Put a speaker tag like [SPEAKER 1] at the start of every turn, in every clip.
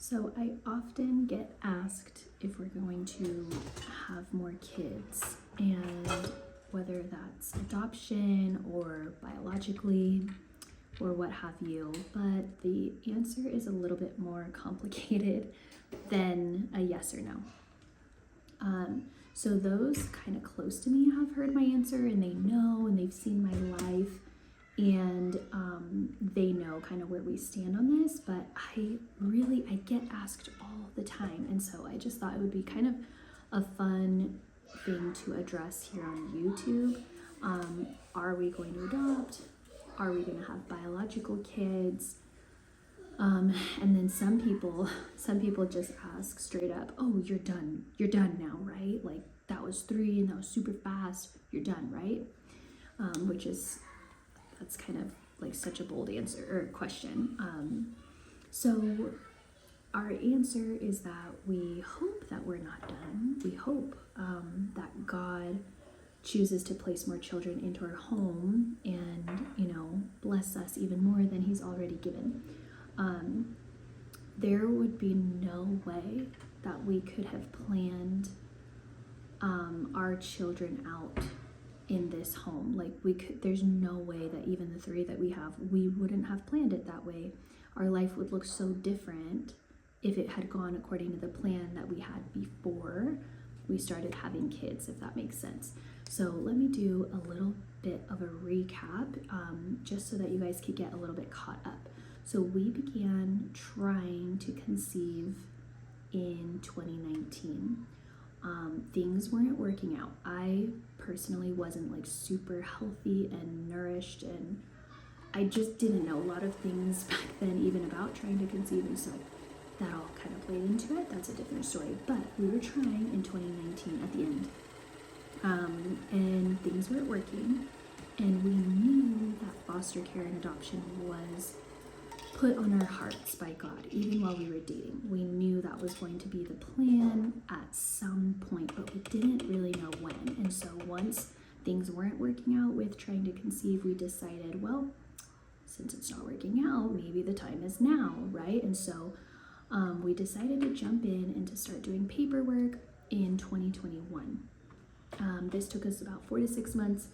[SPEAKER 1] So I often get asked if we're going to have more kids, and whether that's adoption or biologically or what have you, but the answer is a little bit more complicated than a yes or no. So those kind of close to me have heard my answer, and they know, and they've seen my life, and they know kind of where we stand on this. But I get asked all the time, and so I just thought it would be kind of a fun thing to address here on YouTube. Are we going to adopt? Are we going to have biological kids? And then some people just ask straight up, oh, you're done now, right? Like, that was 3 and that was super fast, you're done, right? That's kind of like such a bold answer or question. So our answer is that we hope that we're not done. We hope that God chooses to place more children into our home and, bless us even more than he's already given. There would be no way that we could have planned our children out in this home. There's no way that even the 3 that we have, we wouldn't have planned it that way. Our life would look so different if it had gone according to the plan that we had before we started having kids, if that makes sense. So let me do a little bit of a recap, just so that you guys could get a little bit caught up. So we began trying to conceive in 2019. Things weren't working out. I personally wasn't super healthy and nourished, and I just didn't know a lot of things back then even about trying to conceive, and so that all kind of played into it. That's a different story, but we were trying in 2019 at the end, and things weren't working, and we knew that foster care and adoption was put on our hearts by God. Even while we were dating, we knew that was going to be the plan at some point, but we didn't really know when. And so once things weren't working out with trying to conceive, we decided, well, since it's not working out, maybe the time is now, right? And so we decided to jump in and to start doing paperwork in 2021. This took us about 4 to 6 months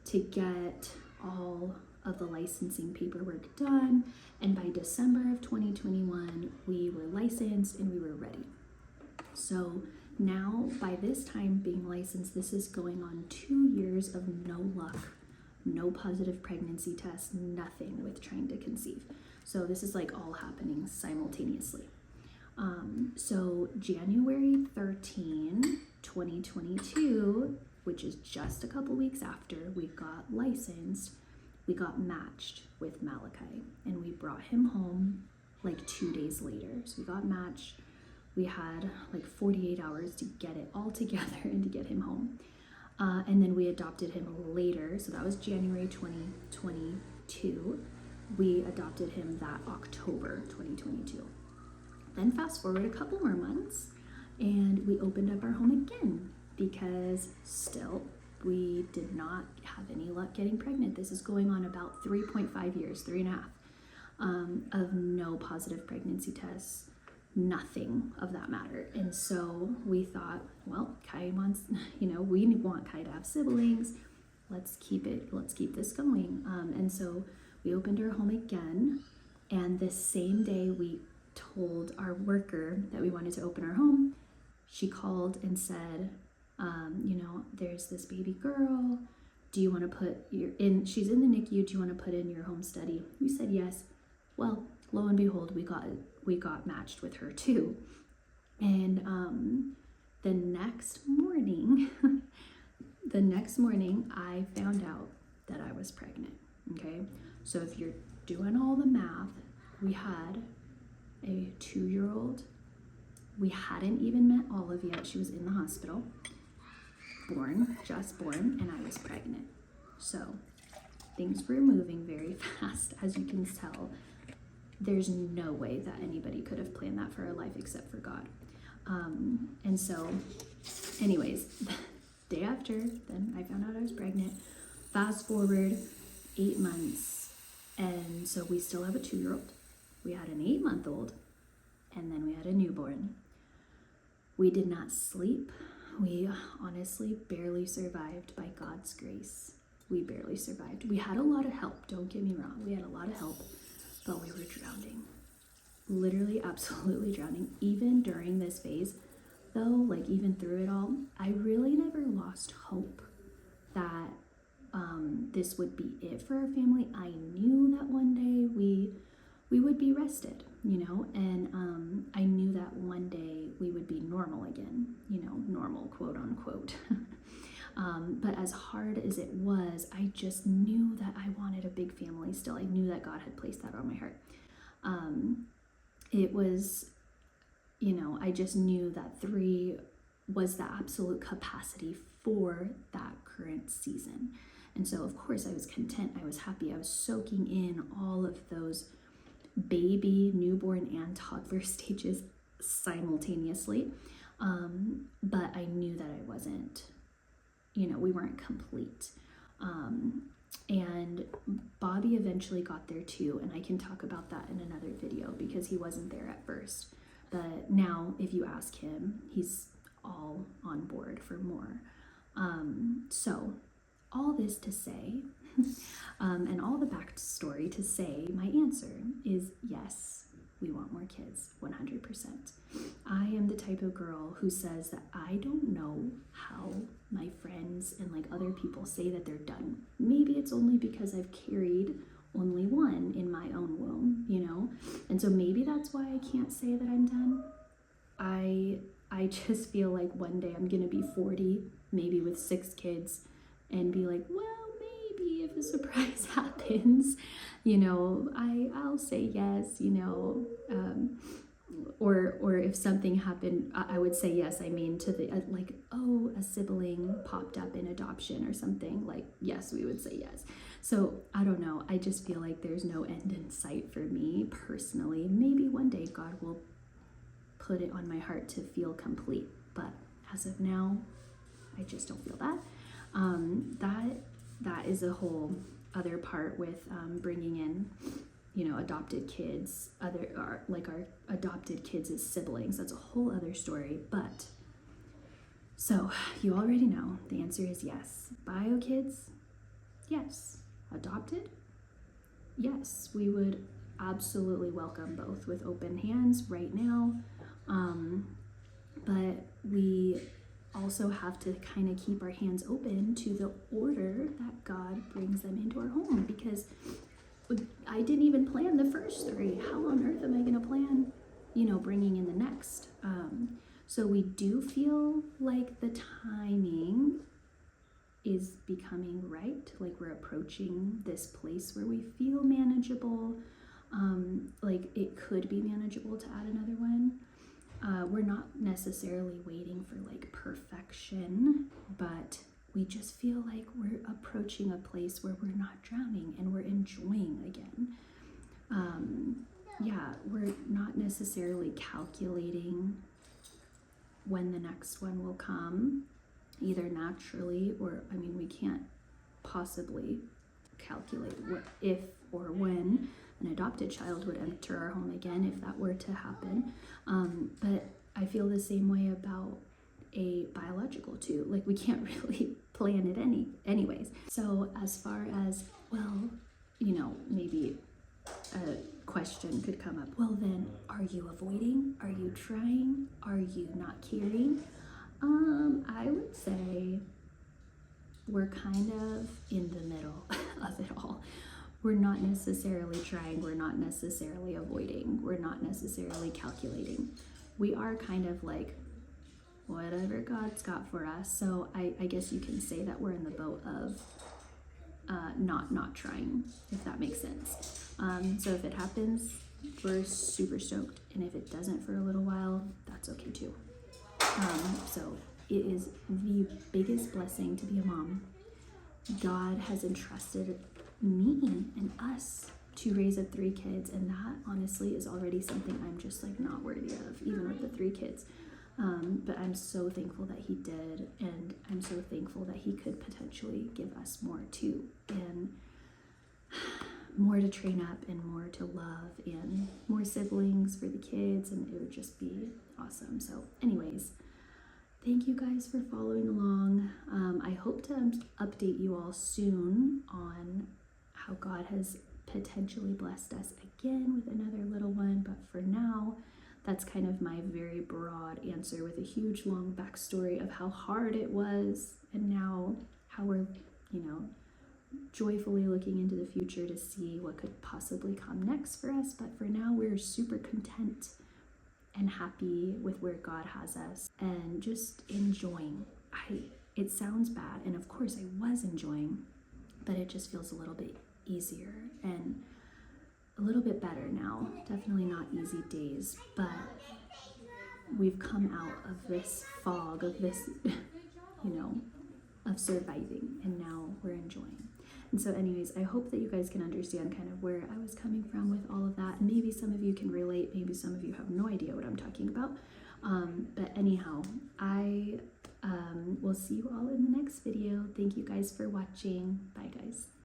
[SPEAKER 1] to get all of the licensing paperwork done, and by December of 2021 we were licensed and we were ready. So now, by this time being licensed, this is going on 2 years of no luck, no positive pregnancy tests, nothing with trying to conceive. So this is all happening simultaneously. So January 13, 2022, which is just a couple weeks after we got licensed, we got matched with Malachi, and we brought him home 2 days later. So we got matched. We had 48 hours to get it all together and to get him home. And then we adopted him later. So that was January 2022. We adopted him that October 2022. Then fast forward a couple more months, and we opened up our home again because still we did not have any luck getting pregnant. This is going on about 3.5 years, 3.5, of no positive pregnancy tests, nothing of that matter. And so we thought, well, Kai wants, we want Kai to have siblings. Let's keep this going. And so we opened our home again, and the same day we told our worker that we wanted to open our home, she called and said, there's this baby girl. Do you want to put she's in the NICU. Do you want to put in your home study? We said yes. Well, lo and behold, we got matched with her too. And the next morning, I found out that I was pregnant. Okay. So if you're doing all the math, we had a 2-year-old. We hadn't even met Olive yet. She was in the hospital. Just born, and I was pregnant. So things were moving very fast, as you can tell. There's no way that anybody could have planned that for our life except for God. And so anyways, day after, then I found out I was pregnant. Fast forward 8 months, and so we still have a 2-year-old. We had an 8-month-old, and then we had a newborn. We did not sleep. We honestly barely survived by God's grace. We barely survived. We had a lot of help, don't get me wrong. We had a lot of help, but we were drowning. Literally, absolutely drowning. Even during this phase, though, like even through it all, I really never lost hope that this would be it for our family. I knew that one day we would be rested, you know, and I knew that one day we would be normal again, you know, normal, quote unquote. But as hard as it was, I just knew that I wanted a big family still. I knew that God had placed that on my heart. It was, you know, I just knew that 3 was the absolute capacity for that current season. And so, of course, I was content. I was happy. I was soaking in all of those baby, newborn, and toddler stages simultaneously. But I knew that I wasn't, you know, we weren't complete. And Bobby eventually got there too. And I can talk about that in another video because he wasn't there at first. But now, if you ask him, he's all on board for more. So all this to say, and all the backstory to say, my answer is yes, we want more kids, 100%. I am the type of girl who says that I don't know how my friends and like other people say that they're done. Maybe it's only because I've carried only one in my own womb, you know? And so maybe that's why I can't say that I'm done. I just feel like one day I'm gonna be 40, maybe with 6 kids, and be like, well, maybe if a surprise happens, you know, I'll say yes, you know, or if something happened, I would say yes. I mean, to the like, oh, a sibling popped up in adoption or something, like, yes, we would say yes. So I don't know. I just feel like there's no end in sight for me personally. Maybe one day God will put it on my heart to feel complete, but as of now, I just don't feel that. That is a whole other part with bringing in, you know, adopted kids, our adopted kids as siblings. That's a whole other story. But so you already know the answer is yes. Bio kids, yes. Adopted, yes. We would absolutely welcome both with open hands right now. But we also have to kind of keep our hands open to the order that God brings them into our home, because I didn't even plan the first 3. How on earth am I going to plan, you know, bringing in the next? So we do feel like the timing is becoming right. Like we're approaching this place where we feel manageable. Like it could be manageable to add another one. We're not necessarily waiting for like perfection, but we just feel like we're approaching a place where we're not drowning and we're enjoying again. Yeah, we're not necessarily calculating when the next one will come, either naturally or, I mean, we can't possibly calculate what, if or when an adopted child would enter our home again, if that were to happen. But I feel the same way about a biological too. Like we can't really plan it anyways. So as far as, well, you know, maybe a question could come up. Well then, are you avoiding? Are you trying? Are you not caring? I would say we're kind of in the middle of it all. We're not necessarily trying, we're not necessarily avoiding, we're not necessarily calculating. We are kind of like, whatever God's got for us. So I guess you can say that we're in the boat of not trying, if that makes sense. So if it happens, we're super stoked. And if it doesn't for a little while, that's okay too. So it is the biggest blessing to be a mom. God has entrusted me and us to raise up 3 kids, and that honestly is already something I'm just like not worthy of, even with the 3 kids. But I'm so thankful that he did, and I'm so thankful that he could potentially give us more too. And more to train up and more to love and more siblings for the kids, and it would just be awesome. So anyways, thank you guys for following along. I hope to update you all soon on how God has potentially blessed us again with another little one, but for now, that's kind of my very broad answer with a huge long backstory of how hard it was and now how we're, joyfully looking into the future to see what could possibly come next for us. But for now, we're super content and happy with where God has us and just enjoying. It sounds bad, and of course I was enjoying, but it just feels a little bit easier and a little bit better now. Definitely not easy days, but we've come out of this fog of this, of surviving, and now we're enjoying. And so anyways, I hope that you guys can understand kind of where I was coming from with all of that. Maybe some of you can relate, maybe some of you have no idea what I'm talking about. But anyhow, I will see you all in the next video. Thank you guys for watching. Bye guys.